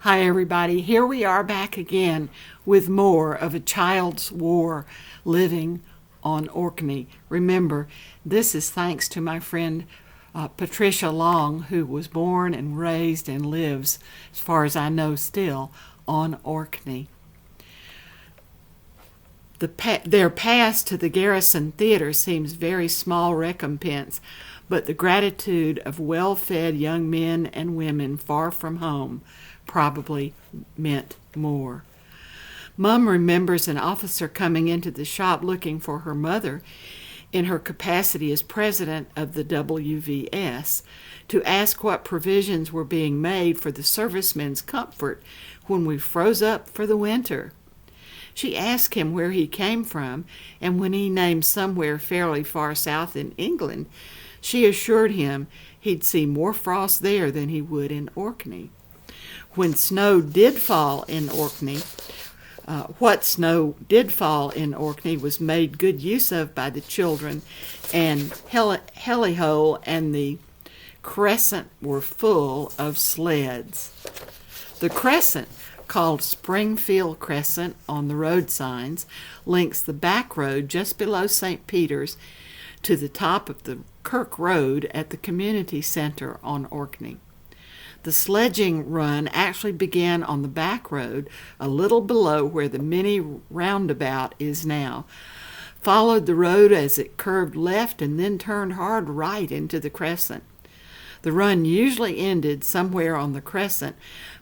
Hi everybody, here we are back again with more of A Child's War living on Orkney. Remember, this is thanks to my friend Patricia Long, who was born and raised and lives, as far as I know still, on Orkney. Their pass to the Garrison Theater seems very small recompense, but the gratitude of well-fed young men and women far from home probably meant more. Mom remembers an officer coming into the shop looking for her mother in her capacity as president of the WVS to ask what provisions were being made for the servicemen's comfort when we froze up for the winter. She asked him where he came from, and when he named somewhere fairly far south in England, she assured him he'd see more frost there than he would in Orkney. When snow did fall in Orkney, what snow did fall in Orkney was made good use of by the children, and Hellyhole and the Crescent were full of sleds. The Crescent, called Springfield Crescent on the road signs, links the back road just below St. Peter's to the top of the Kirk Road at the community center on Orkney. The sledging run actually began on the back road, a little below where the mini roundabout is now, followed the road as it curved left, and then turned hard right into the Crescent. The run usually ended somewhere on the Crescent,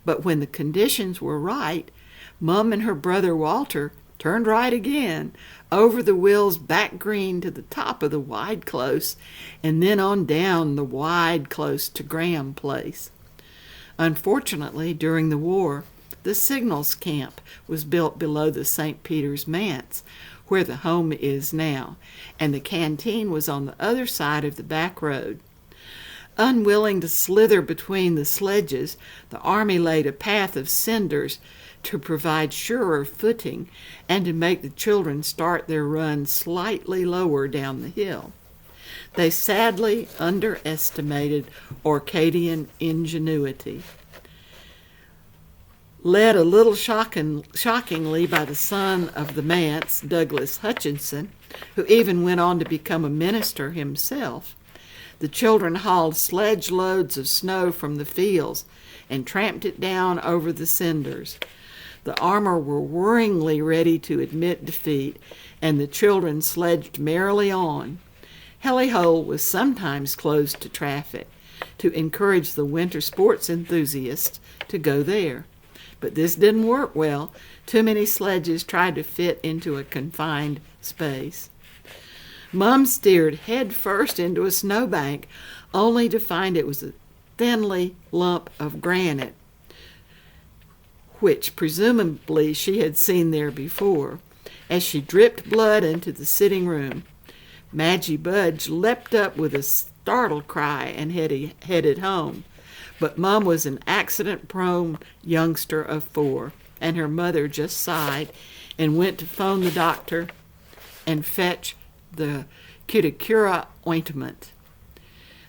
but when the conditions were right, Mum and her brother Walter turned right again, over the Wills back green to the top of the wide close, and then on down the wide close to Graham Place. Unfortunately, during the war, the signals camp was built below the St. Peter's Manse, where the home is now, and the canteen was on the other side of the back road. Unwilling to slither between the sledges, the Army laid a path of cinders to provide surer footing and to make the children start their run slightly lower down the hill. They sadly underestimated Orcadian ingenuity. Led a little shockingly by the son of the manse, Douglas Hutchinson, who even went on to become a minister himself, the children hauled sledge loads of snow from the fields and tramped it down over the cinders. The armor were worryingly ready to admit defeat, and the children sledged merrily on. Hellyhole was sometimes closed to traffic to encourage the winter sports enthusiasts to go there. But this didn't work well. Too many sledges tried to fit into a confined space. Mum steered head first into a snowbank, only to find it was a thinly lump of granite, which presumably she had seen there before. As she dripped blood into the sitting room, Madgie Budge leapt up with a startled cry and headed home. But Mum was an accident-prone youngster of 4, and her mother just sighed and went to phone the doctor and fetch the Cuticura ointment.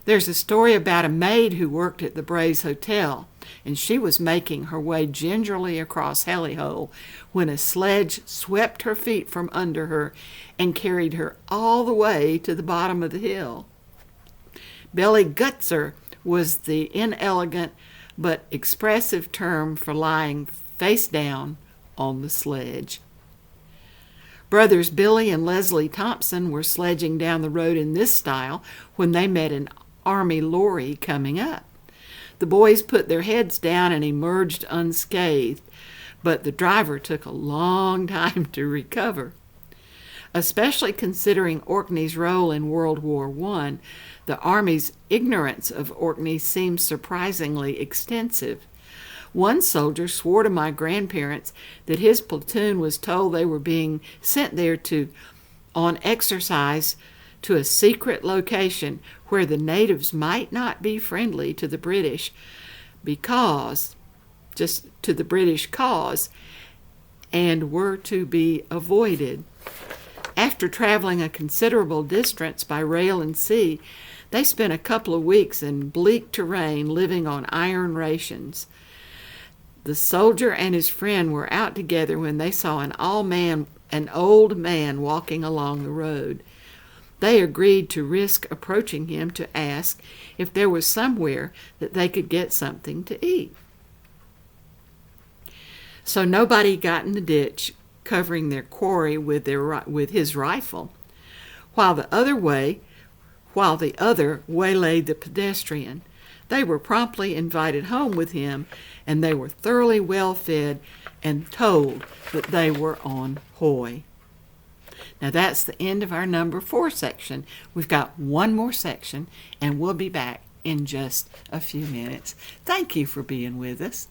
There's a story about a maid who worked at the Braes Hotel, and she was making her way gingerly across Hellyhole when a sledge swept her feet from under her and carried her all the way to the bottom of the hill. Belly Gutzer was the inelegant but expressive term for lying face down on the sledge. Brothers Billy and Leslie Thompson were sledging down the road in this style when they met an Army lorry coming up. The boys put their heads down and emerged unscathed, but the driver took a long time to recover. Especially considering Orkney's role in World War I, the Army's ignorance of Orkney seems surprisingly extensive. One soldier swore to my grandparents that his platoon was told they were being sent there on exercise to a secret location where the natives might not be friendly to the British to the British cause, and were to be avoided. After traveling a considerable distance by rail and sea, they spent a couple of weeks in bleak terrain living on iron rations. The soldier and his friend were out together when they saw an old man walking along the road. They agreed to risk approaching him to ask if there was somewhere that they could get something to eat. So nobody got in the ditch, covering their quarry with his rifle, while the other waylaid the pedestrian. They were promptly invited home with him, and they were thoroughly well fed and told that they were on Hoy. Now that's the end of our number 4 section. We've got one more section, and we'll be back in just a few minutes. Thank you for being with us.